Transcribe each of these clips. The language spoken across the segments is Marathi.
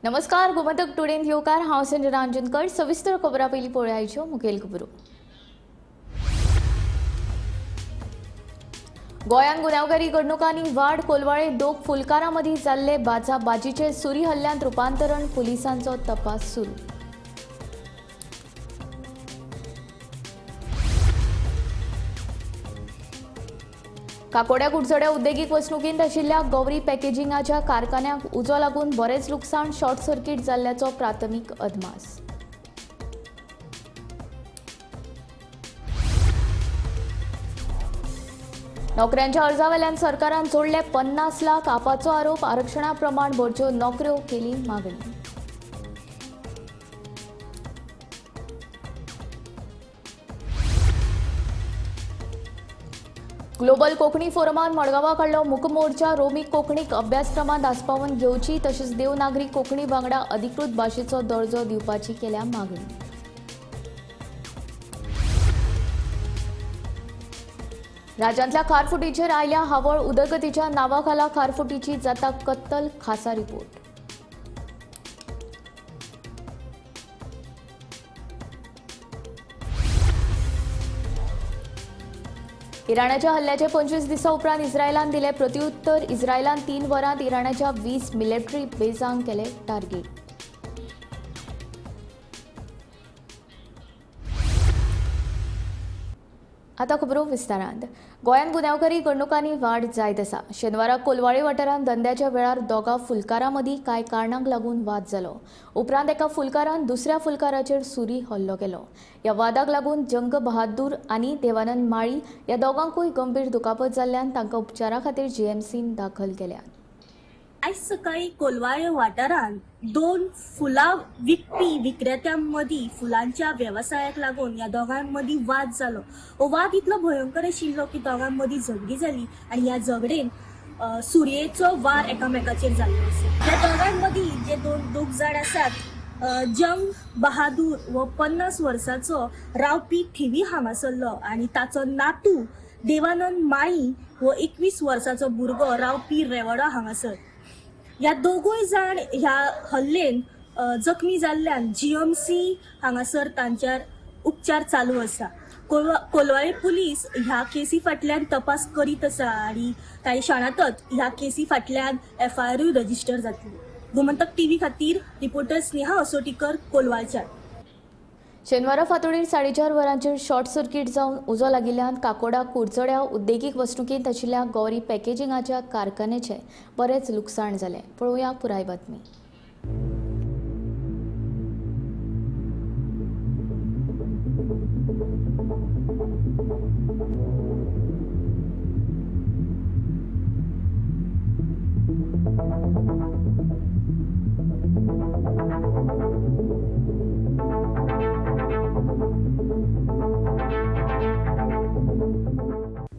नमस्कार गोमंतक टुडे येवकार हांव संजना अंजनकर। सविस्तर खबरां पयलीं पळोवया मुखेल खबरो। गोंयांत गुन्यांवकारी घडणुकांनी वाड। कोलवाळे दोग फुलकारां मदीं जाल्ले बाजीचे सुरी हल्ल्यांत रुपांतरण। पुलिसांचो तपास सुरू। काकोड्या कुडचड्या उद्देगीक वसणुकींत आशिल्ल्या गौरी पॅकेजिंगाच्या कारखान्याक उजो लागून बरेच लुकसाण। शॉर्ट सर्किट जाल्ल्याचो प्राथमीक अदमास। नोकऱ्यांच्या अर्जावेल्यान सरकारान जोडले 50 लाख। आपाचो आरोप। आरक्षणा प्रमाण भरच्यो नोकऱ्यो केली मागणी। ग्लोबल कोंकणी फोरमान मडगांवां काडलो मुकमोर्चा। रोमी कोंकणीक अभ्यासक्रमांत आस्पावन घेवची तशेंच देवनागरी कोंकणी वांगडा अधिकृत भाशेचो दर्जो दिवपाची केल्या मागणी। राज्यांतल्या खारफुटीचेर आयल्या हावळ। उदरगतीच्या नांवा खाला खारफुटीची जाता कत्तल। खासा रिपोर्ट। इराणाच्या हल्ल्याचे 25 दिसां उपरांत इस्रायलान दिले प्रत्युत्तर। इस्रायलान 3 वरांत इराणाच्या 20 मिलिटरी बेजांक केले टार्गेट। आता खबरो विस्तारांत। गोंयांत गुन्यांवकारी घडणुकांनी वाड जायत आसा। शेनवारा कोलवाळे वाठारांत धंद्याच्या वेळार दोगा फुलकारां मदीं कांय कारणांक लागून वाद जालो। उपरांत एका फुलकारान दुसऱ्या फुलकाराचेर सुरी हल्लो केलो। ह्या वादाक लागून जंग बहादूर आनी देवानंद माळी ह्या दोगांकूय गंभीर दुखापत जाल्ल्यान तांकां उपचारा खातीर जीएमसीन दाखल केल्यात। आज सकाळी कोलवाळे वाठारांत दोन फुलां विकपी विक्रेत्यांमदीं फुलांच्या वेवसायाक लागून ह्या दोगांमदीं वाद जालो। हो वाद इतलो भयंकर आशिल्लो की दोगांमदीं झगडी जाली आनी ह्या झगडेन सुरयेचो वार एकामेकाचेर जाल्लो आसा। ह्या दोगांमदीं जे दोग जाण आसात, जंग बहादूर हो 50 वर्सांचो रावपी थिवी हांगासरलो आनी ताचो नातू देवानंद माळी हो 21 वर्सांचो भुरगो रावपी रेवडा हांगासर। ह्या दोगूय जाण ह्या हल्लेन जखमी जाल्ल्यान जीएमसी हांगासर तांच्यार उपचार चालू आसा। कोलवाळे पुलीस ह्या केसी फाटल्यान तपास करीत आसा आनी कांय क्षणांतच ह्या केसी फाटल्यान FIR रजिस्टर जातली। गोमंतक टीव्ही खातीर रिपोर्टर स्नेहा असोटीकर, कोलवाळच्यान। शेनवारा फांतोडेर 4:30 वरांचेर शॉर्ट सर्किट जावन उजो लागिल्ल्यान काकोडा कुडचड्या उद्देगीक वसणुकींत आशिल्ल्या गौरी पॅकेजिंगाच्या कारखान्याचे बरेच लुकसाण जाले। पळोवया पुराय बातमी।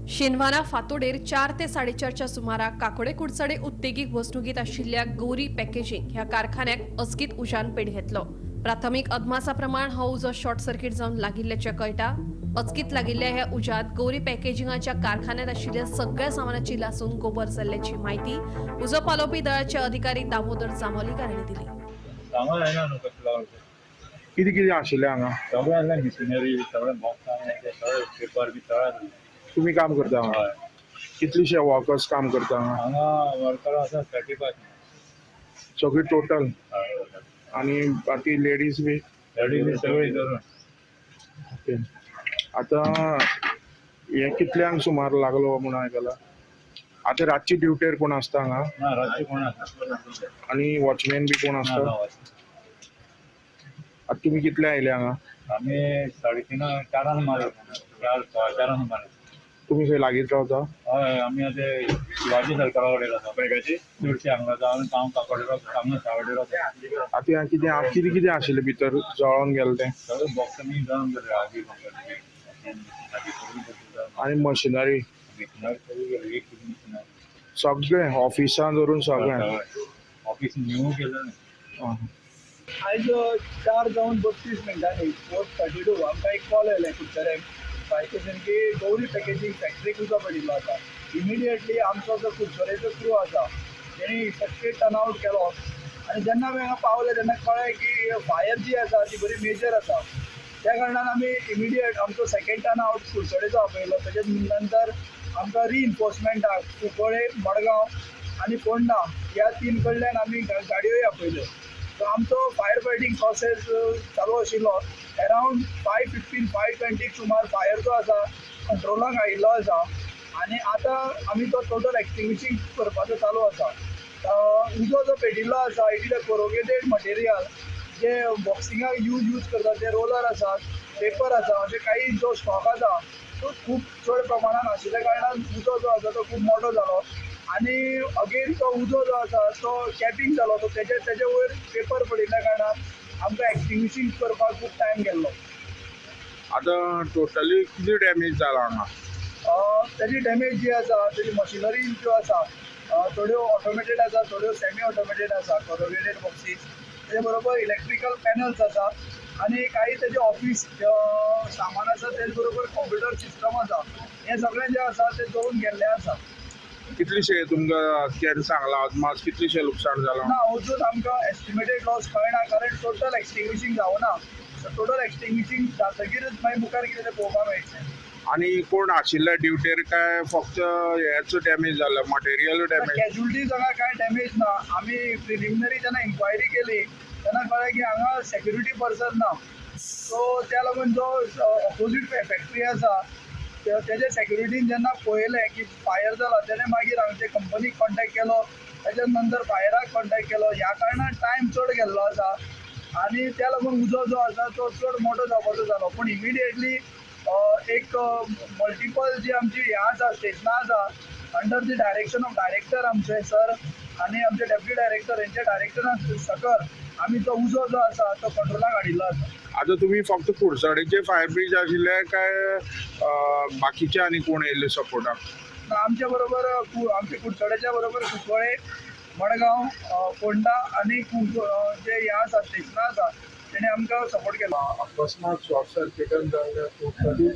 शेनवारा फांतोडेर 4 ते 4:30च्या सुमाराक काकोडे कुडचडे उद्देगीक वसणुकीत आशिल्ल्या गौरी पॅकेजिंग ह्या कारखान्याक अचकीत उजान पेट घेतलो। प्राथमीक अदमासा प्रमाण हो उजो शॉर्ट सर्किट जावन लागिल्ल्याचे कळटा। अचकीत लागिल्ल्या ह्या उज्यात गौरी पॅकेजिंगाच्या कारखान्यात आशिल्ल्या सगळ्या सामानाची लासून गोबर जाल्ल्याची माहिती उजो पालोवपी दळाचे अधिकारी दामोदर जांभोलीकर हांणी दिली। किती आशिल्लें हांगा? सगळ्यांना मिशनरी सगळें बॉक्स पेपर बी सगळें। तुम्ही काम करता हांगा? कितलीशे वर्कर्स काम करता हांगा वर्कर आसा 35 सगळी टोटल? आणि बाकी लेडीज बी? लेडीज सगळी धरून। ओके, आता हे कितल्यांक सुमार लागलो म्हणून आयकलां? आता रातची ड्युटेर कोण आसता हांगा? ना रातची कोण आसा आणि वॉचमॅन बी कोण आसता? आता तुम्ही कितले आयले हांगा? आमी 3:30 4 मारले 4 मारले। तुम्ही खंय लागींच रावता? हय, आमी आतां शिवाजी सरकारा कडेन रावता पॅकेजी चडशे हांगा जावन काम काकोडे रावता हांगा सावडे रावता। आता कितें आशिल्लें भितर जळोन गेलें तें? सगळे बॉक्स मी जावन गेले आगी आणि मशिनरी सगळे ऑफिसां धरून सगळें ऑफिस न्यू केलं। आज 4 जावन 32 मिनटांनी 4:32 आमकां एक कॉल आयलें कुडचड्याक बायकेसन की गौरी पॅकेजिंग फॅक्टरीक उजो पडिल्लो आसा। इमिडिएटली आमचो जो कुडचड्याचो क्रू आसा तेणी सगळे टर्न आवट केलो आनी जेन्ना आमी हांगा पावले तेन्ना कळ्ळें की फायर जी आसा ती बरी मेजर आसा. त्या कारणान आमी इमिडिएट आमचो सेकंड टर्न आउट कुडचडेचो आपयलो. तेजे नंतर आमकां रिइन्फोर्समेंटाक कुंकळे, मडगांव आनी फोंडा ह्या 3 कडल्यान आमी गाडयोय आपयल्यो. सो आमचो फायर फायटींग प्रोसेस चालू आशिल्लो. अरावंड 5:15, 5:20 सुमार फायर जो आसा कंट्रोलाक आयिल्लो आसा. आनी आतां आमी तो टोटल एक्सटिंग्विशींग करपाचो चालू आसा. उजो जो पेटिल्लो आसा it is a corrugated material जे बॉक्सिंगाक यूज करतात. ते रोलर आसात, पेपर आसा, अशे काही जो स्टॉक आसा तो खूब चड प्रमाणात आशिल्ल्या कारणान उजो जो आसा तो खूब मोठो जालो. आनी अगेन तो उजो जो आसा तो कॅपिंग जालो. तो तेजे वयर पेपर पडिल्ल्या कारणान आमकां एक्सटिंग्विशींग करपाक खूब टायम गेल्लो. आता टोटली किती डॅमेज जाला हांगा? तेजी डॅमेज जी आसा तेजी मशिनरी ज्यो आसा थोड्यो ऑटोमेटेड आसा, थोड्यो सेमी ऑटोमेटेड आसा, कोरोगेटेड बॉक्सीस. तेजे बरोबर इलेक्ट्रिकल पॅनल्स आसा आनी काही तेजे ऑफिस सामान आसा. तेजे बरोबर कॉम्प्युटर सिस्टम आसा. हे सगळें जें आसा तें जळून गेल्लें आसा. कितलीशे तुमकां केन्ना सांगला अदमास कितलीशे लुकसाण जालां? ना अजून आमकां एस्टिमेटेड लॉस कळना कारण टोटल एक्सटिंग्विशींग जावना. टोटल एक्सटिंग्विशींग जातकीरच मागीर मुखार कितें तें पळोवपाक मेळटलें. आणि कोण आशिल्ले ड्युटेर काय फक्त हेच डॅमेज झालं, मटेरियल डॅमेज? कॅज्युलिटीज हांगा कांय डॅमेज ना. आमी प्रिलिमिनरी जेन्ना इन्क्वायरी केली तेन्ना कळ्ळें की हांगा सेक्युरिटी पर्सन ना. सो त्या लागून जो ऑपोजीट फॅक्टरी आसा तेजे सेक्युरिटीन जेन्ना पळयलें की फायर जाला तेणें मागीर हांगचे कंपनीक कॉन्टॅक्ट केलो. तेज्या नंतर फायराक कॉन्टॅक्ट केलो. ह्या कारणान टायम चड गेल्लो आसा आनी त्या लागून उजो जो आसा तो चड मोठो जावपाचो जालो. पूण इमिडिएटली एक मल्टिपल जी आमची ह्या आसा स्टेशनां आसा under the direction of director आमचे सर आनी आमचे डेप्युटी डायरेक्टर हेंच्या डायरेक्टरान सकल आमी तो उजो जो आसा तो कंट्रोलाक हाडिल्लो आसा. आता तुम्ही फक्त कुडचडेचे फायर ब्रिज आशिल्ले काय बाकीचे आनी कोण येयल्ले सपोर्टाक? आमच्या बरोबर आमचे कुडचड्याच्या बरोबर कुंकळे, मडगांव, फोंडा आनी जे ह्या आसा स्टेशनां आसा तेणे आमकां सपोर्ट केलो. अकस्मात शॉर्ट सर्किटान जाल्ले टोटली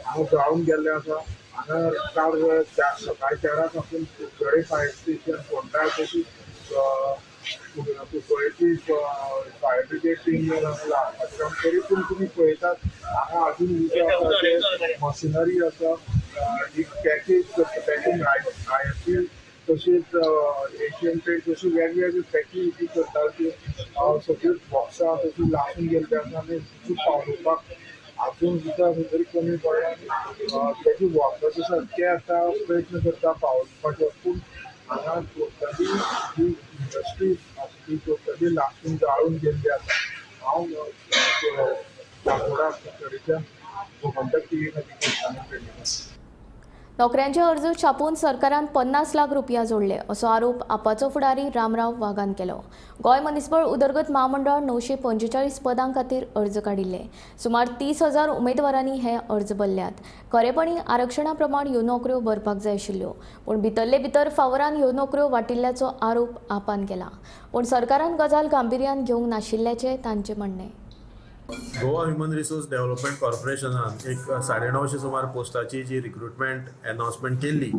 हांव जाळून गेल्ले आसा. हांगा काल सकाळी 4 पासून कुडचडे फायर स्टेशन, फोंडा तशी कुंकळेची फायर ब्रिगेड टीम लागला. तरी पूण तुमी पळयतात हांगा अजून उजो आसा, ते मशिनरी आसा, ही पॅकिंग आयएफसी तशीच एशियन पेंट तशी वेगवेगळी पॅकिंग करतात ती सगळ्यो बॉक्सां तशी लागून गेल्ली आसा आनी पावोवपाक अजून सुद्दां तरी कमी पडला. तेजी वर्कर्स आसा ते आतां प्रयत्न करता पावोवपाचो. पूण हांगा टोटली जी इंडस्ट्री ती टोटली लागून जाळून गेल्ली आसा. हांव काकोडा कुडचडेच्यान गोमंतक टीव्ही खातीर. नोकऱ्यांचे अर्ज छापून सरकारान 50 लाख रुपया जोडले असो आरोप आपाचो फुडारी रामराव वाघान केलो. गोंय मनिसबळ उदरगत महामंडळ 945 पदां खातीर अर्ज काडिल्ले. सुमार 30,000 उमेदवारांनी हे अर्ज भरल्यात. खरेपणी आरक्षणा प्रमाण ह्यो नोकऱ्यो भरपाक जाय आशिल्ल्यो, पूण भितरले भितर फावरान ह्यो नोकऱ्यो वाटिल्ल्याचो आरोप आपान केला. पूण सरकारान गजाल गांभीर्यान घेवंक नाशिल्ल्याचें तांचें म्हणणें. गोवा ह्युमन रिसोर्स डेव्हलपमेंट कॉर्पोरेशनान एक 950 सुमार पोस्टाची जी रिक्रुटमेंट अनाउन्समेंट केल्ली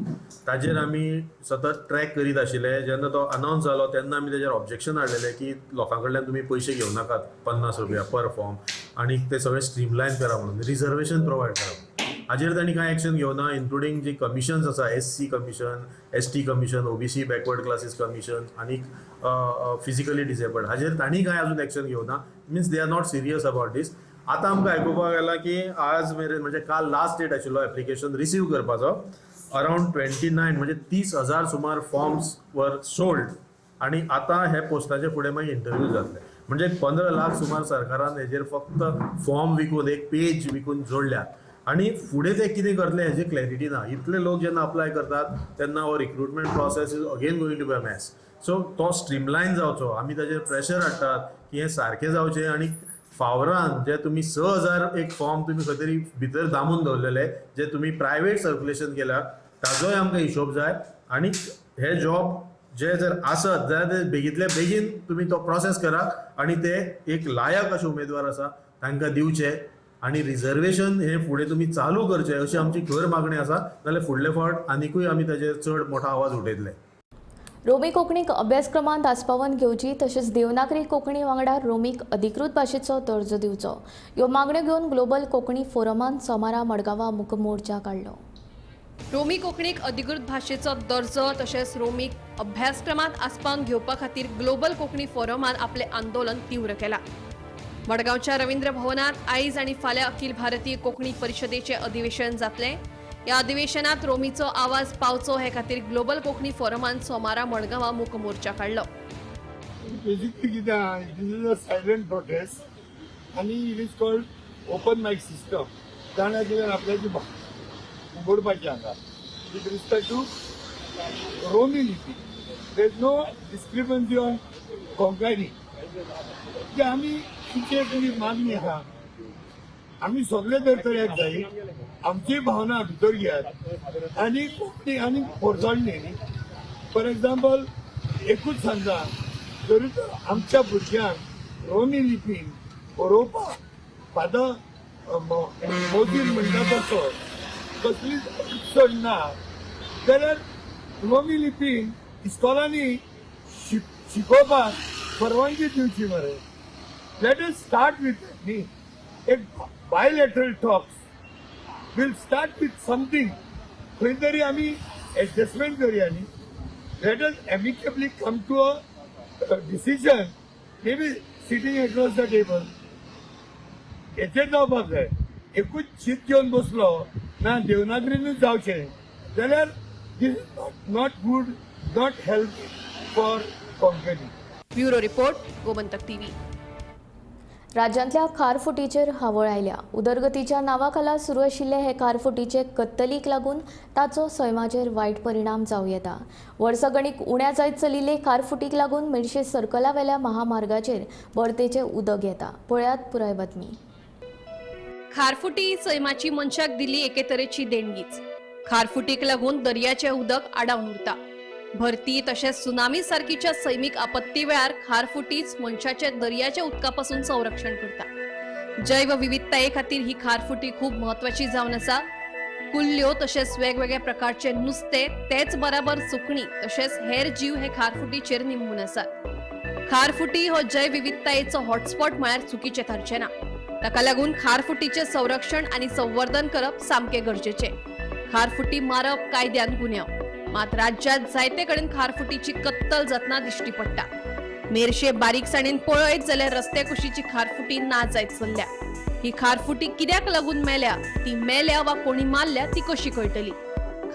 ताजेर आमी सतत ट्रॅक करीत आशिल्ले. जेन्ना तो अनाउन्स जालो तेन्ना आमी तेजेर ऑब्जेक्शन हाडलेलें की लोकां कडल्यान तुमी पयशे घेवं नाकात 50 रुपया पर फॉर्म आनी ते सगळें स्ट्रीमलायन करा म्हणून, रिजर्वेशन प्रोवायड करा. हाजेर तांणी कांय एक्शन घेवना. इन्क्लुडींग जी कमिशन्स आसा, SC commission, ST commission, OBC backward classes commission आनी फिजिकली डिसेबल्ड, हाजेर तांणी कांय अजून एक्शन घेवना. Means they are not serious about this. आतां आमकां आयकुपाक येला की आज मेरेन म्हणजे काल लास्ट डेट आशिल्लो एप्लिकेशन रिसीव करपाचो. अरावंड 29 म्हणजे 30,000 सुमार फॉर्म्स वर सोल्ड आनी आतां हे पोस्टाचे फुडें मागीर इंटरव्यू जातले. म्हणजे 15 लाख सुमार सरकारान हेजेर फक्त फॉर्म विकून, एक पेज विकून जोडल्यात आनी फुडें ते कितें करतले हेजी क्लॅरिटी ना. इतले लोक जेन्ना अप्लाय करतात तेन्ना हो recruitment process is again going to be a mess. So तो स्ट्रीमलायन जावचो. आमी ताजेर प्रेशर हाडटात की हें सारकें जावचें आनी फावरान जे तुमी 6,000 एक फॉर्म तुमी खंय तरी भितर दामून दवरलेले जे तुमी प्रायवेट सर्क्युलेशन केल्या ताजोय आमकां हिशोब जाय. आनी हे जॉब जे जर आसत जाल्यार ते बेगींतल्या बेगीन तुमी तो प्रोसेस करा आनी ते एक लायक अशे उमेदवार आसा तांकां दिवचे आनी रिजर्वेशन हे फुडें तुमी चालू करचें अशी आमची खर मागणी आसा. नाल्यार फुडले फावट आनिकूय आमी ताजेर चड मोठो आवाज उठयतले. रोमी कोंकणीक अभ्यासक्रमांत आस्पावन घेवची तशेंच देवनागरी कोंकणी वांगडा रोमीक अधिकृत भाशेचो दर्जो दिवचो ह्यो मागण्यो घेवन ग्लोबल कोंकणी फोरमान सोमारा मडगांवां मूक मोर्चा काडलो. रोमी कोंकणीक अधिकृत भाशेचो दर्जो तशेंच रोमीक अभ्यासक्रमांत आस्पावन घेवपा खातीर ग्लोबल कोंकणी फोरमान आपलें आंदोलन तीव्र केलां. मडगांवच्या रवींद्र भवनात आयज आनी फाल्यां अखिल भारतीय कोंकणी परिशदेचें अधिवेशन जातलें. ह्या अधिवेशनात रोमीचो आवाज पावचो हे खातीर ग्लोबल कोंकणी फोरमान सोमारा मडगांवां मूक मोर्चा काडलो. Basically, this is a silent protest, and it is called open mic system. जाणा कितें आपल्याची उगडपाची हांगा with respect to Romi लिपी. There is no discrepancy on Konkani. जे आमी कितें तरी मागणी आहा आमी सगळे धरतल्याक जाय आमची भावना भितर घेयात आनी कोंकणी आनी पोरजोळणी फॉर एग्जाम्पल एकूच सांगता जरी आमच्या भुरग्यांक रोमी लिपीन बरोवपाक फादर मोदीन म्हणटा तसो कसलीच अडचण ना जाल्यार रोमी लिपीन इस्कॉलांनी शिकोवपाक परवानगी दिवची मरे. लेट अस स्टार्ट विथ एक bilateral talks will start with something खंय तरी आमी एडजस्टमेंट करया न्ही. Let us amicably come to a decision may be sitting across the table. हेचेर जावपाक जाय. एकूच शीत घेवन बसलो ना देवनागरीनूच जावचें जाल्यार this is not good not help for Konkani. Bureau report Gomantak TV. राज्यांतल्या खारफुटीचेर हावळ आयल्या. उदरगतीच्या नांवाखाला सुरू आशिल्ले हे खारफुटीचे कत्तलीक लागून ताचो सैमाचेर वायट परिणाम जावं येता. वर्सगणीक उण्या जायत चलिल्ले खारफुटीक लागून मेर्शे सर्कलावेल्या महामार्गाचेर भरतेचें उदक येता. पळयात पुराय बातमी. खारफुटी सैमाची मनशाक दिल्ली एके तरेची देणगीच. खारफुटीक लागून दर्याचें उदक आडावन उरता. भरती तशेंच सुनामी सारखीच्या सैमीक आपत्ती वेळार खारफुटीच मनशाचे दर्याच्या उदकापासून संरक्षण करता. जैव विविधताये खातीर ही खारफुटी खूब महत्वाची जावन आसा. कुल्ल्यो तशेंच वेगवेगळ्या प्रकारचे नुस्ते तेच बराबर सुकणी तशेंच हेर जीव हे खारफुटीचेर निंबून आसात. खारफुटी हो जैव विविधतायेचो हॉटस्पॉट म्हळ्यार चुकीचें ठरचें ना. ताका लागून खारफुटीचे संरक्षण आनी संवर्धन करप सामकें गरजेचें. खारफुटी मारप कायद्यान गुन्यांव. मात राज्यात जायते कडेन खारफुटीची कत्तल जातना दिश्टी पडटा. मेरशे बारीकसाणीन पळयत जाल्यार रस्त्या कुशीची खारफुटी ना जायत चल्ल्या. ही खारफुटी कित्याक लागून मेल्या, ती मेल्या वा कोणी मारल्या ती कशी कळटली.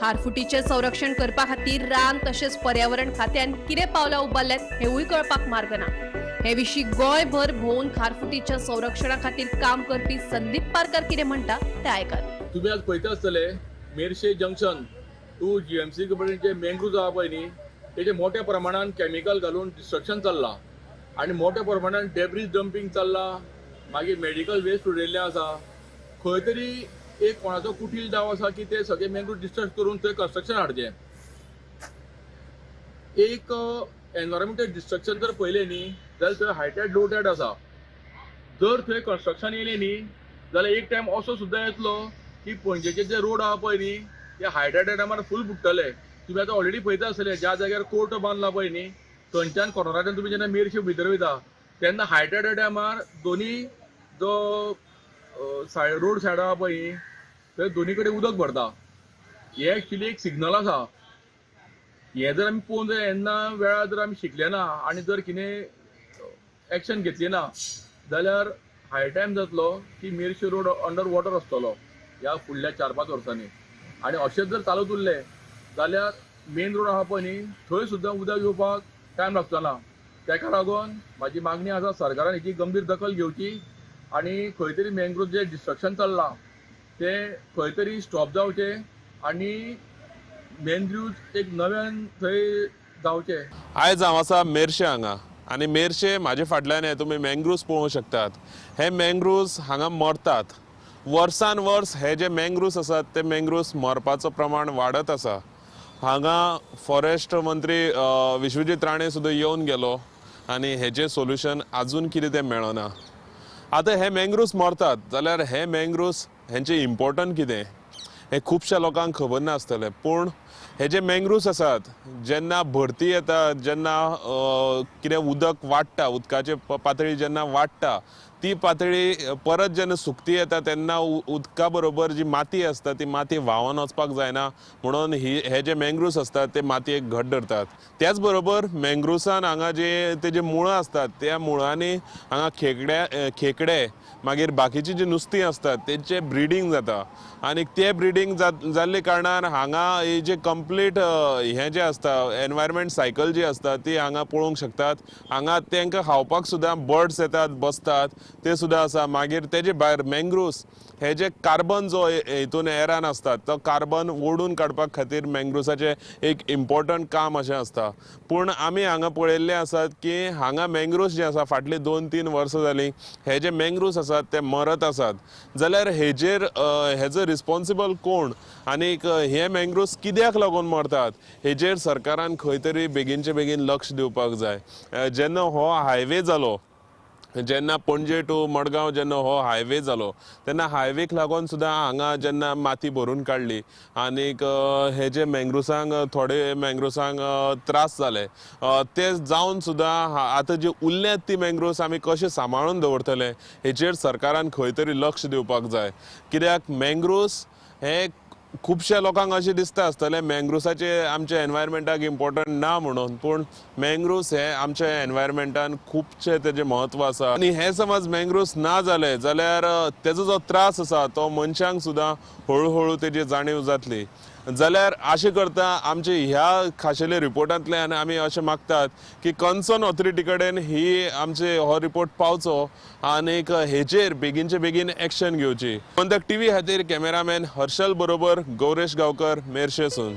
खारफुटीचे संरक्षण करपा खातीर रान तशेंच पर्यावरण खात्यान कितें पावलां उबारल्यात हेवूय कळपाक मार्ग ना. हे विशीं गोंयभर भोंवून खारफुटीच्या संरक्षणा खातीर काम करपी संदीप पारकर कितें म्हणटा तें आयकात. तुम्ही आज पळयता आसतले मेर्शे जंक्शन टू जीएमसी कडेन जे मँग्रोव्ज आहा पळय न्ही तेजे मोठ्या प्रमाणात केमिकल घालून डिस्ट्रक्शन चल्लां आनी मोठ्या प्रमाणात डेब्रीज डंपिंग चल्लां. मागीर मेडिकल वेस्ट उडयल्लें आसा. खंय तरी एक कोणाचो कुटील डाव आसा की ते सगळे मँग्रोव्ज डिस्ट्रक्ट करून थंय कन्स्ट्रक्शन हाडचें. एक एनवायरमेंटल डिस्ट्रक्शन जर पळयलें न्ही जाल्यार थंय हायटेड लो टायड आसा. जर थंय कन्स्ट्रक्शन येयलें न्ही जाल्यार एक टायम असो सुद्दां येतलो की पणजेचे जे रोड आहा पळय न्ही ते हायटेड टायमार फूल बुडटले. तुम्ही आता ऑलरेडी पळयता आसतले ज्या जाग्यार कोर्ट बांदला पळय न्ही थंयच्यान कॉर्नराच्यान तुम्ही जेन्ना मेर्शे भितर वयता तेन्ना हायटेड टायमार दोनी जो रोड सायड आहा पळय न्ही थंय दोनी कडेन उदक भरता. हे एक्चुली एक सिग्नल आसा. हे जर आमी पळोवंक जाय येन्ना वेळार जर आमी शिकले ना आनी जर कितें एक्शन घेतली ना जाल्यार हाय टायम जातलो की मेर्शे रोड अंडर वॉटर आसतलो ह्या फुडल्या 4-5 वर्सांनी. आनी अशेंच जर चालत उरलें जाल्यार मेन रोड आहा पळय न्ही थंय सुद्दां उदक येवपाक टायम लागचो ना. तेका लागून म्हाजी मागणी आसा सरकारान हेची गंभीर दखल घेवची आनी खंय तरी मँग्रोव्ज जे डिस्ट्रक्शन चल्लां तें खंय तरी स्टॉप जावचें आनी मँग्रोव्ज एक नव्यान थंय जावचें. आयज हांव आसा मेर्शे हांगा आनी मेर्शे म्हाजे फाटल्यान हे तुमी मँग्रोव्ज पळोवंक शकतात. हे मँग्रोव्ज हांगा मरतात. वर्सान वर्स हे जे मँग्रोव्ज आसात ते मँग्रोव्ज मरपाचो प्रमाण वाडत आसा. हांगा फॉरेस्ट मंत्री विश्वजीत राणे सुद्दां येवन गेलो आनी हेजें सोल्युशन आजून कितें तें मेळना. आतां हे मँग्रोव्ज मरतात जाल्यार हे मँग्रोव्ज हेंचें इम्पोर्टंट कितें. हे खुबश्या लोकांक खबर नासतलें पूण हे जे मँग्रुव्स आसात जेन्ना भरती येता जेन्ना कितें उदक वाडटा उदकाची पातळी जेन्ना वाडटा ती पातळी परत जेन्ना सुकती येता तेन्ना उदका बरोबर जी माती आसता ती माती व्हांवून वचपाक जायना म्हणून हे जे मँग्रुव्स आसतात ते मातयेक घट धरतात. त्याच बरोबर मँग्रुव्सान हांगा जे तेजे मुळां आसतात त्या मुळांनी हांगा खेकडे मागीर बाकीची जी नुस्तीं असतात तेंचे ब्रिडींग जाता आनी ते ब्रिडींग जाल्ले कारणान हांगा ही जे कंप्लीट हें जें आसता एनवायरमेंट सायकल जी आसता ती हांगा पळोवंक शकतात. हांगा तांकां खावपाक सुद्दां बर्ड्स येतात बसतात ते सुद्दां आसा. मागीर तेजे भायर मँग्रुव्स हे जे कार्बन जो हितून एरान आसता तो कार्बन ओडून काडपाक खातीर मँग्रुव्साचें एक इम्पॉर्टंट काम अशें आसता. पूण आमी हांगा पळयल्लें आसात की हांगा मँग्रुव्स जे आसा फाटलीं 2-3 वर्सां जालीं हे जे मँग्रुव्स आसात ते मरत आसात जाल्यार हेजो रिस्पॉन्सिबल कोण आनीक हे मँग्रुव्स कित्याक लागून मरतात हेजेर सरकारान खंय तरी बेगीनचे बेगीन लक्ष दिवपाक जाय. जेन्ना हो हायवे जालो जेन्ना पणजे टू मडगांव जेन्ना हो हायवे जालो तेन्ना हायवेक लागून सुद्दां हांगा जेन्ना माती भरून काडली आनीक हे जे मँग्रुव्सांक थोडे मँग्रुव्सांक त्रास जाले ते जावन सुद्दां आतां जे उरल्यात ती मँग्रुव्स आमी कशे सांबाळून दवरतले हेचेर सरकारान खंय तरी लक्ष दिवपाक जाय. कित्याक मँग्रुव्स हे खुबश्या लोकांक अशें दिसता आसतलें मँग्रुव्साचे आमच्या एनवायरमेंटाक इम्पॉर्टंट ना म्हणून पूण मँग्रुव्स हे आमच्या एनवायरमेंटान खूबशे तेजें म्हत्व आसा आनी हे समज मँग्रुव्स ना जाले जाल्यार तेजो जो त्रास आसा तो मनशांक सुद्दां हळू तेजी जाणीव जातली. जाल्यार आशें करता आमचे ह्या खाशेल्या रिपोर्टांतल्यान आमी अशें मागतात की कन्सर्न ऑथॉरिटी कडेन ही आमचे हो रिपोर्ट पावचो आनीक हेचेर बेगीनचे बेगीन एक्शन घेवची. गोमंतक टीव्ही खातीर कॅमेरामॅन हर्षल बरोबर गौरेश गांवकर मेर्शेसून.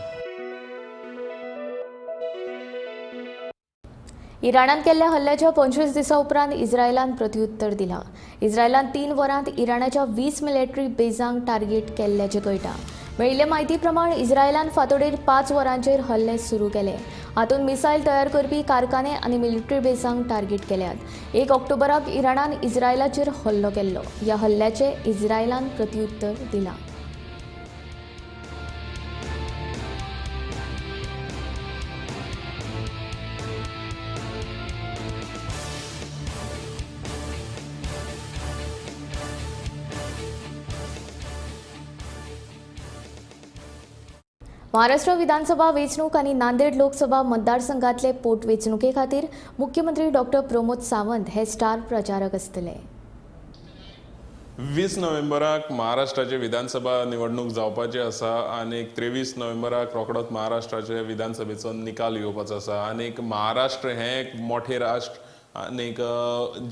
इराणान केल्ल्या हल्ल्याच्या 25 दिसां उपरांत इस्रायलान प्रत्युत्तर दिलां. इस्रायलान 3 वरांत इराणाच्या 20 मिलिटरी बेजांक टार्गेट केल्ल्याचें कळटा. मेळिल्ले म्हायती प्रमाण इस्रायलान फांतोडेर 5 वरांचेर हल्ले सुरू केले. हातूंत मिसायल तयार करपी कारखाने आनी मिलिटरी बेजांक टार्गेट केल्यात. 1 ऑक्टोबराक इराणान इस्रायलाचेर हल्लो केल्लो. ह्या हल्ल्याचें इस्रायलान प्रत्युत्तर दिलां. महाराष्ट्र विधानसभा वेंचणूक आनी नांदेड लोकसभा मतदारसंघातले पोटवेंचणुके खातीर मुख्यमंत्री डॉक्टर प्रमोद सावंत हे स्टार प्रचारक आसतले. 20 नोव्हेंबराक महाराष्ट्राचे विधानसभा निवडणूक जावपाची आसा आनीक 23 नोव्हेंबराक रोखडोच महाराष्ट्राचे विधानसभेचो निकाल येवपाचो आसा. आनीक महाराष्ट्र हें एक मोठें राष्ट्र आनीक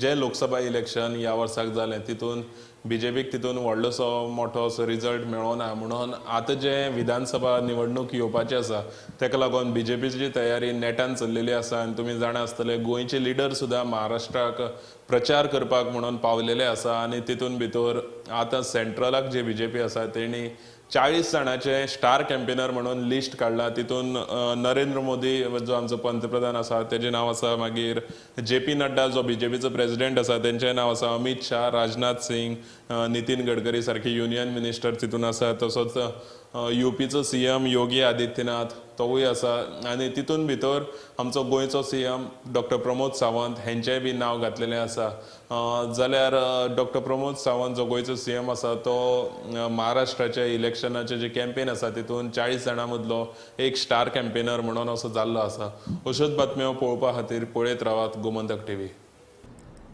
जे लोकसभा इलेक्शन ह्या वर्साक जालें तितून बीजेपीक तितून व्हडलोसो मोठो असो रिजल्ट मेळ्ळो ना म्हणून आतां जे विधानसभा निवडणूक येवपाची आसा तेका लागून बीजेपीची तयारी नेटान चल्लेली आसा. आनी तुमी जाणा आसतले गोंयचे लिडर सुद्दां महाराष्ट्राक प्रचार करपाक म्हणून पावलेले आसा आनी तितून भितर आतां सेंट्रलाक जे बीजेपी आसा तेणी 40 जाणांचे स्टार कॅम्पेनर म्हणून लिस्ट काडला. तितून नरेंद्र मोदी जो आमचो पंतप्रधान आसा तेजें नांव आसा. मागीर JP नड्डा जो बीजेपीचो प्रेसिडेंट आसा तेंचें नांव आसा. अमित शाह, राजनाथ सिंग, नितीन गडकरी सारके युनियन मिनिस्टर तितून आसा. तसोच UPचो CM योगी आदित्यनाथ तोवूय आसा. आनी तितून भितर आमचो गोंयचो CM डॉक्टर प्रमोद सावंत हेंचेंय बी नांव घातलेलें आसा. जाल्यार डॉक्टर प्रमोद सावंत जो गोंयचो CM आसा तो महाराष्ट्राच्या इलेक्शनाचे जे कॅम्पेन आसा तितून 40 जाणां मदलो एक स्टार कॅम्पेनर म्हणून असो जाल्लो आसा. अश्योच बातम्यो पळोवपा खातीर पळयत रावात गोमंतक टीव्ही.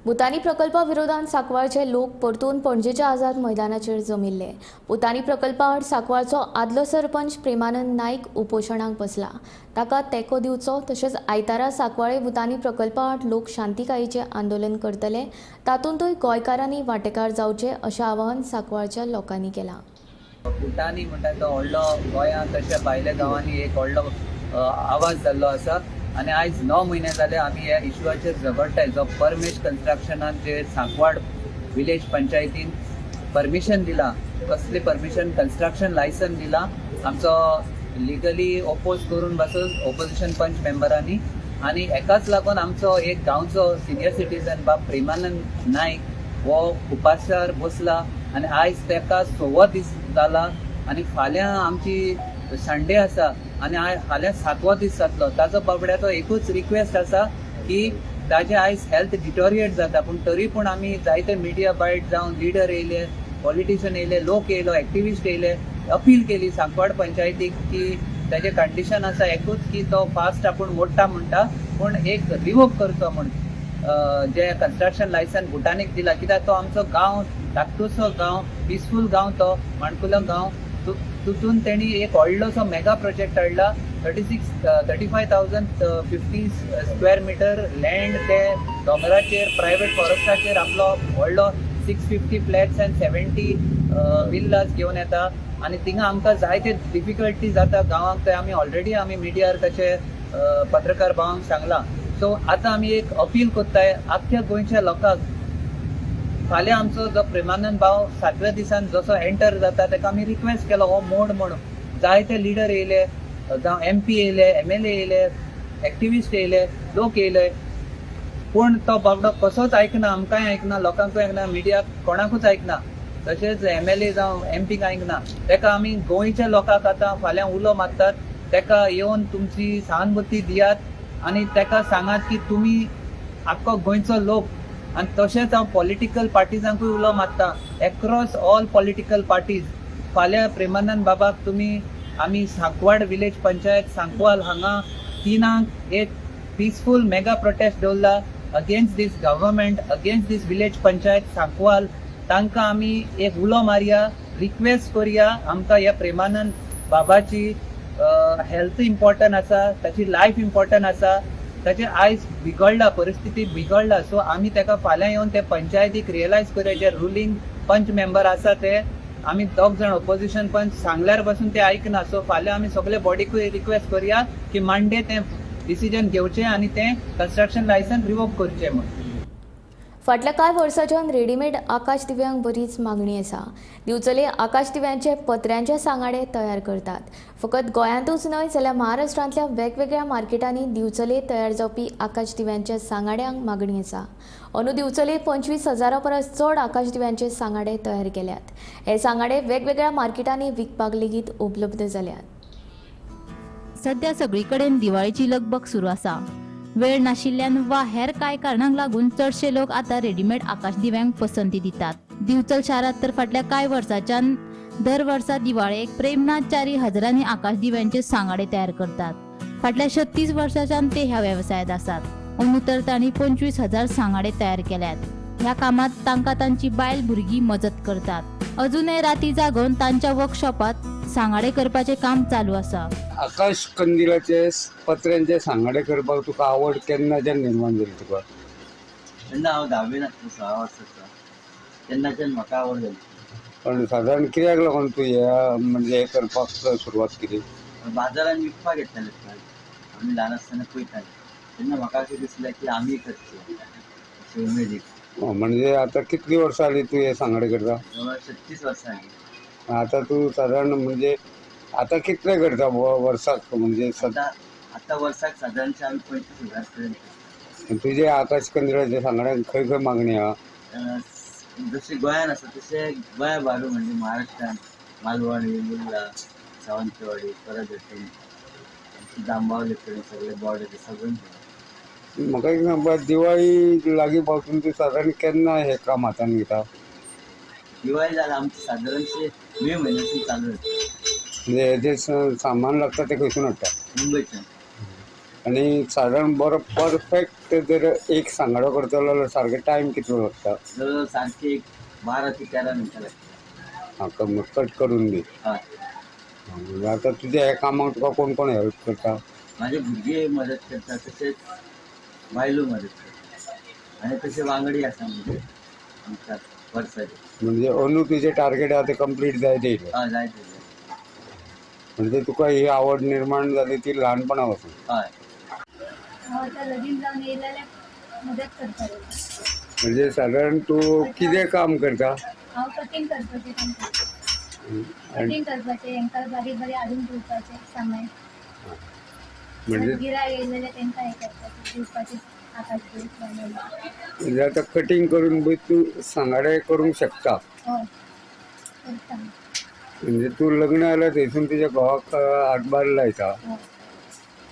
भुतानी प्रकल्पा विरोधात सांकवाळचे लोक परतून पणजेच्या आझाद मैदानाचेर जमिल्ले. भुतानी प्रकल्पा आड सांकवाळचो आदलो सरपंच प्रेमानंद नायक उपोशणाक बसला. ताका तेंको दिवचो तशेंच आयतारा सांकवाळे भुतानी प्रकल्पा आड लोक शांतीकायेचें आंदोलन करतले तातूंतूय गोंयकारांनी वांटेकार जावचे अशें आवाहन सांकवाळच्या लोकांनी केलां. भुतानी म्हणटा तो व्हडलो गोंयांत तशें भायल्या गांवांनी एक व्हडलो आवाज जाल्लो आसा आनी आयज 9 म्हयने जाले आमी ह्या इश्यूआचेर झगडटाय. जो परमेश कन्स्ट्रक्शनान जे सांकवाड विलेज पंचायतीन परमिशन दिला, कसली परमिशन कन्स्ट्रक्शन लायसन दिला, आमचो लिगली ओपोज करून बसोस ओपोजिशन पंच मेंबरांनी. आनी हेकाच लागून आमचो एक गांवचो सिनियर सिटीजन बाब प्रेमानंद नायक हो उपासार बसला आनी आयज तेका 16 दीस जाला आनी फाल्यां आमची संडे आसा आनी फाल्यां 7वो दीस जातलो. ताचो बाबड्याचो एकूच रिक्वेस्ट आसा की ताजे आयज हेल्थ डिटोरिएट जाता, पूण तरी पूण आमी जायते मिडिया बायट जावन लिडर येयले, पॉलिटिशियन येयले, लोक येयलो, एक्टिविस्ट येयले, अपील केली सांकवाड पंचायतीक की ताजें कंडिशन आसा एकूच की तो फास्ट आपूण मोडटा म्हणटा, पूण एक रिवोक करचो म्हण जे कंस्ट्रक्शन लायसन भुटानीक दिला. कित्याक तो आमचो गांव धाकटूसो गांव, पिसफूल गांव, तो माणकुलो गांव. तितून तेणी एक व्हडलोसो मेगा प्रोजेक्ट हाडला. 35,050 स्क्वेअर मिटर लँड ते दोंगराचेर प्रायवेट फॉरेस्टाचेर आपलो व्हडलो 650 फ्लॅट्स अँड 70 विल्लास घेवन येता. आनी थिंगा आमकां जायते डिफिकल्टी जाता गांवांक, ते आमी ऑलरेडी आमी मिडियार तशे पत्रकार भावांक सांगला. सो आतां आमी एक अपील कोत्ताय आख्ख्या गोंयच्या लोकांक. फाल्यां आमचो जो प्रेमानंद भाव 7व्या दिसान जसो एंटर जाता ताका आमी रिक्वेस्ट केलो हो मोड म्हणून. जायते लिडर येयले, जावं MP येयले, MLA येयले, एक्टिविस्ट येयले, लोक येयले, पूण तो बाबडो कसोच आयकना, आमकांय आयकना, लोकांकूय आयकना, मिडियाक कोणाकूच आयकना, तशेंच MLA जावं MPक आयकना. ताका आमी गोंयच्या लोकांक आतां फाल्यां उलो मारतात, ताका येवन तुमची सहानुभूती दियात आनी ताका सांगात की तुमी आख्खो गोंयचो लोक. आनी तशेंच हांव पॉलिटिकल पार्टिजांकूय उलो मारता, एक्रॉस ऑल पॉलिटिकल पार्टीज. फाल्यां प्रेमानंद बाबाक तुमी आमी सांकवाड विलेज पंचायत सांकवाल हांगा 3 एक पिसफूल मेगा प्रोटेस्ट दवरला against this government, against this village panchayat Sancoale. तांकां आमी एक उलो मारया, रिक्वेस्ट करया. आमकां ह्या प्रेमानंद बाबाची हेल्थ इम्पॉर्टंट आसा, ताची लायफ इम्पॉर्टंट आसा, ताचे आयज बिगडला, परिस्थिती बिगडला. सो आमी ताका फाल्यां येवन ते पंचायतीक रियलायज करया. जे रुलींग पंच मेंबर आसा ते आमी 2 जाण ऑपोजिशन पंच सांगल्यार पासून ते आयकना. सो फाल्यां आमी सगळे बॉडीकूय रिक्वेस्ट करया की मांडे ते डिसिजन घेवचें आनी तें कंस्ट्रक्शन लायसन रिवोक करचें म्हण. फाटल्या कांय वर्सांच्यान रेडीमेड आकाश दिव्यांक बरीच मागणी आसा. दिवचले आकाश दिव्यांचे पत्र्यांचे सांगाडे तयार करतात. फकत गोंयांतूच न्हय जाल्यार महाराष्ट्रांतल्या वेगवेगळ्या मार्केटांनी दिवचले तयार जावपी आकाश दिव्यांच्या सांगाड्यांक मागणी आसा. अंदू दिवचले 25,000 परस चड आकाश दिव्यांचे सांगाडे तयार केल्यात. हे सांगाडे वेगवेगळ्या मार्केटांनी विकपाक लेगीत उपलब्ध जाल्यात. सध्या सगळीकडेन दिवाळीची लगबग सुरू आसा. वेळ नाशिल्ल्यान वा हेर कांय कारणांक लागून चडशे लोक आतां रेडीमेड आकाश दिव्यांक पसंती दितात. दिवचल शारांत तर फाटल्या कांय वर्सांच्यान दर वर्सा दिवाळेक प्रेमनाथ च्यारी हजारांनी आकाश दिव्यांचे सांगाडे तयार करतात. फाटल्या 36 वर्सांच्यान ते ह्या वेवसायांत आसात. अंदू तर तांणी 25,000 सांगाडे तयार केल्यात. ह्या कामात तांकां तांची बायल भुरगीं मजत करतात. अजूनय राती जागोवन तांच्या वर्कशॉपात सांगाडे करपाचें काम चालू आसा. आकाश कंदिलाचे पत्र्यांचे सांगाडे करपाक तुका आवड केन्नाच्यान निर्माण जाली तुका? तेन्ना हांव 10वीन आसलो, 6 वर्सांचो तेन्नाच्यान म्हाका आवड जाली. पण सादारण कित्याक लागून तूं म्हणजे हे करपाक सुरवात केली? बाजारान विकपाक येताले आमी ल्हान आसतना पळयताले, तेन्ना म्हाका अशें दिसलें की आमी करचें अशें उमेदीक. म्हणजे आता कितली वर्सां जाली तूं हे सांगाडे करता? 36 वर्सां जालीं. आता तूं सादारण म्हणजे आता कितले करता वर्साक? म्हणजे आतां वर्साक सादारणशे आमी 25,000 पर्यंत. तुझे आकाश कंदिलाचे सांगाड्यांक खंय खंय मागणी आहा? जशें गोंयान आसा तशें गोंया भायर म्हणजे महाराष्ट्रान मालवणी, मुर्ला, सावंतवाडी, परदेटी, जांबावले कडेन सगळे बॉर्डर सगळें. म्हाका एक सांग, दिवाळी लागीं पावसून तूं सादारण केन्ना हे काम हातान घेता? दिवाळी जाल्यार आमची सादारणशे मे म्हयन्यासून चालू जाता. म्हणजे हेजे सामान लागता ते खंयसून हाडटा? मुंबयच्यान. आणि साधारण बरो परफेक्ट जर एक सांगाडो करतलो जाल्यार सारके टायम कितलो लागता? जवळ सारखे 12 ते 13 मिनटां लागता. म्हाका कट करून दी. हय. आता तुझ्या ह्या कामाक तुका कोण कोण हेल्प करता? माझे भुरगे मदत करता, तशेंच बायलो मदत करता आनी तशें वांगडी आसा म्हणजे आमच्या वर्साचे. म्हणजे अंदू तुजें टार्गेट आहा तें कंप्लीट जायत येयलें? हय जायत. म्हणजे तुका ही आवड निर्माण जाली ती ल्हानपणा पासून? हय. लगीन जावन येयल्यार मदत करताले. म्हणजे साधारण तूं कितें काम करता? हांव कटिंग करपाचें काम करता. कटिंग करपाचें, हेंकां बारीक बारीक हाडून दिवपाचें सामान. म्हणजे गिरायक येयलेले तेंकां हें करपाचें, दिवपाचें आकाश दिवपाचें. म्हणजे आता कटिंग करून बी तूं सांगाडे करूंक शकता? हय करता. म्हणजे तूं लग्न जाल्यार थंयसून तुज्या घोवाक हातभार लायता.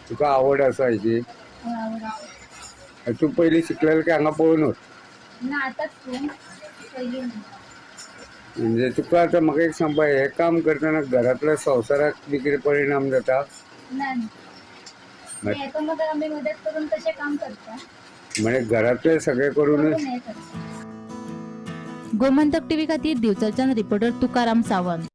तुका आवड आसा हेची? आवड आसा. तूं पयलीं शिकलेलें की हांगा पळोवनूच? ना आतांच तूं पयलीं ना. म्हणजे तुका आतां म्हाका एक सांग पळय, हें काम करतना घरांतल्या संवसाराक बी कितें परिणाम जाता? ना एकामेकांक आमी मदत करून तशें काम करता. म्हणजे घरांतले सगळे करूनच. करून हें करता. गोमंतक टीव्ही खातीर दिवचलच्यान रिपोर्टर तुकाराम सावंत.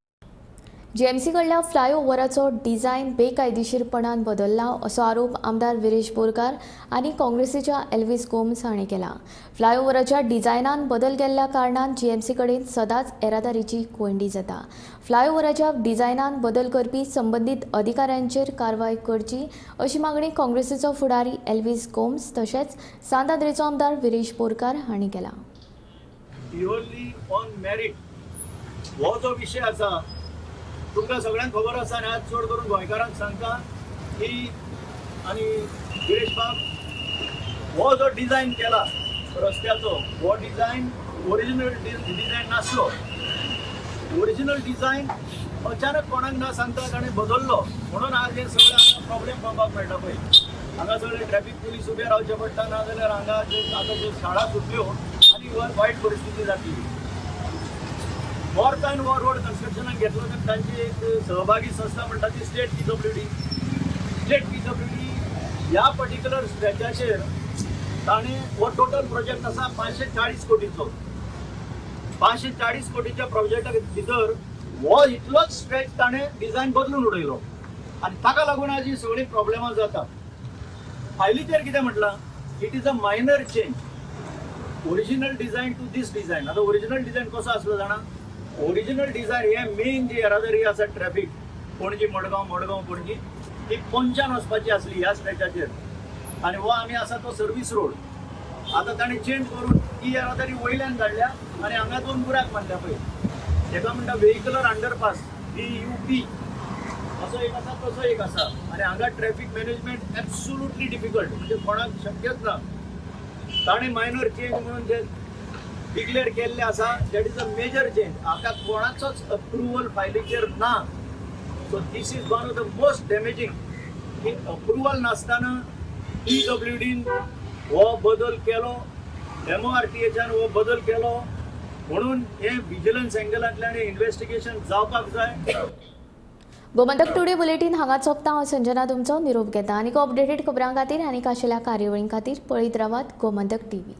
जीएमसी कडल्या फ्लायओव्हराचो डिझायन बेकायदेशीरपणान बदलला असो आरोप आमदार विरेश बोरकार आनी काँग्रेसीच्या एल्विस गोम्स हांणी केला. फ्लायओव्हराच्या डिझायनान बदल केल्ल्या कारणान जीएमसी कडेन सदांच येरादारीची कोंडी जाता. फ्लायओव्हराच्या डिझायनान बदल करपी संबंदीत अधिकाऱ्यांचेर कारवाय करची अशी मागणी काँग्रेसीचो फुडारी एल्विस गोम्स तशेंच सांताद्रेचो आमदार विरेश बोरकार हांणी केला. प्युअरली ऑन मेरिट हो जो विशय आसा, तुमकां सगळ्यांक खबर आसा आनी आज चड करून गोंयकारांक सांगता की आनी गिरीश बाब हो जो डिझायन केला रस्त्याचो, हो डिझायन ओरिजिनल डिझायन नासलो. ओरिजिनल डिझायन अचानक कोणाक ना सांगता ताणें बदललो म्हणून आज हे सगळे प्रॉब्लेम पावपाक मेळटा पळय. हांगा सगळे ट्रॅफिक पुलीस उबे रावचे पडटा, ना जाल्यार हांगा आतां ज्यो शाळा सुटल्यो आनी वायट परिस्थिती जातली. मोर्तान हो रोड कन्स्ट्रक्शनाक घेतलो तर तांची एक सहभागी संस्था म्हणटा ती स्टेट PWD. स्टेट PWD ह्या पर्टिक्युलर स्ट्रेचाचेर ताणें हो टोटल प्रोजेक्ट आसा 540 कोटीचो. 540 कोटीच्या प्रोजेक्टा भितर हो इतलोच स्ट्रेच ताणें डिझायन बदलून उडयलो आनी ताका लागून आज ही सगळी प्रॉब्लेमां जाता. फायलीचेर कितें म्हटलां, it is a minor change. Original design to this design. आता ओरिजिनल डिझायन कसो आसलो जाणा, ओरिजिनल डिझायन हे मेन जी येरादारी आसा ट्रॅफिक पणजी मडगांव पणजी ती पोंच्यान वचपाची आसली ह्या स्ट्रेचाचेर आनी हो आमी आसा तो सर्वीस रोड. आतां ताणें चेंज करून ती येरादारी वयल्यान धाडल्या आनी हांगा 2 बुराक बांदल्या पळय. एका म्हणटा व्हेहिकलर अंडरपास VUP असो एक आसा, तसो एक आसा आनी हांगा ट्रॅफिक मॅनेजमेंट एब्सोल्युटली डिफिकल्ट, म्हणजे कोणाक शक्यच ना. ताणें मायनर चेंज म्हणून जे डिक्लेअर केल्ले आसा that is a major change. हाका कोणाचोच अप्रुवल फायलीचेर ना. So this is one of the most damaging की अप्रुवल नासतना PWDन हो बदल केलो, MORTHन हो बदल केलो म्हणून हे विजिलन्स एंगलांतल्यान इन्व्हेस्टिगेशन जावपाक जाय. गोमंतक टुडे बुलेटीन हांगा सोंपता. हांव संजना तुमचो निरोप घेता. आनीक अपडेटेड खबरां खातीर आनीक आशिल्ल्या कार्यावळीं खातीर पळयत रावात गोमंतक TV.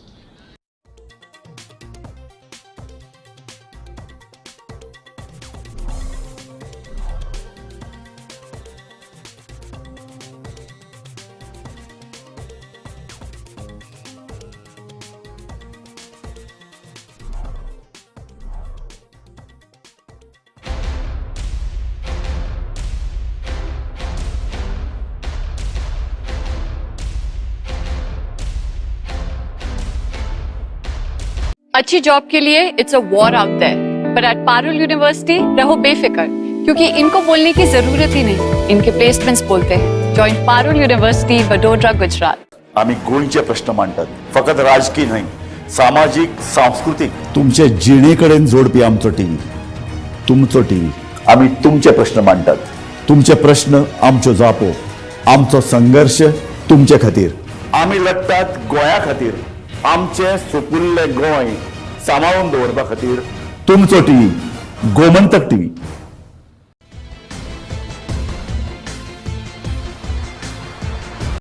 अच्छी जॉब के लिए it's a war out there, but at Parul university रहो बेफिक्र, क्योंकि इनको बोलने की जरूरत ही नहीं, इनके प्लेसमेंट्स बोलते हैं. Join Parul university Vadodara Gujarat. आम्ही गोंयचे प्रश्न मांडतात, फकत राजकीय न्हय, सामाजिक सांस्कृतिक. तुमचे जिणेकडेन जोडपी आमचो टीव्ही, तुमचो टीव्ही. आम्ही तुमचे प्रश्न मांडतात. तुमचे प्रश्न आमच्यो जापो, आमचो संघर्ष तुमचे खातीर. आम्ही लढतात गोंया खातीर, आमचे सोपुल्ले गोंय सांबाळून दवरपा खातीर. तुमचो टीव्ही, गोमंतक टीव्ही.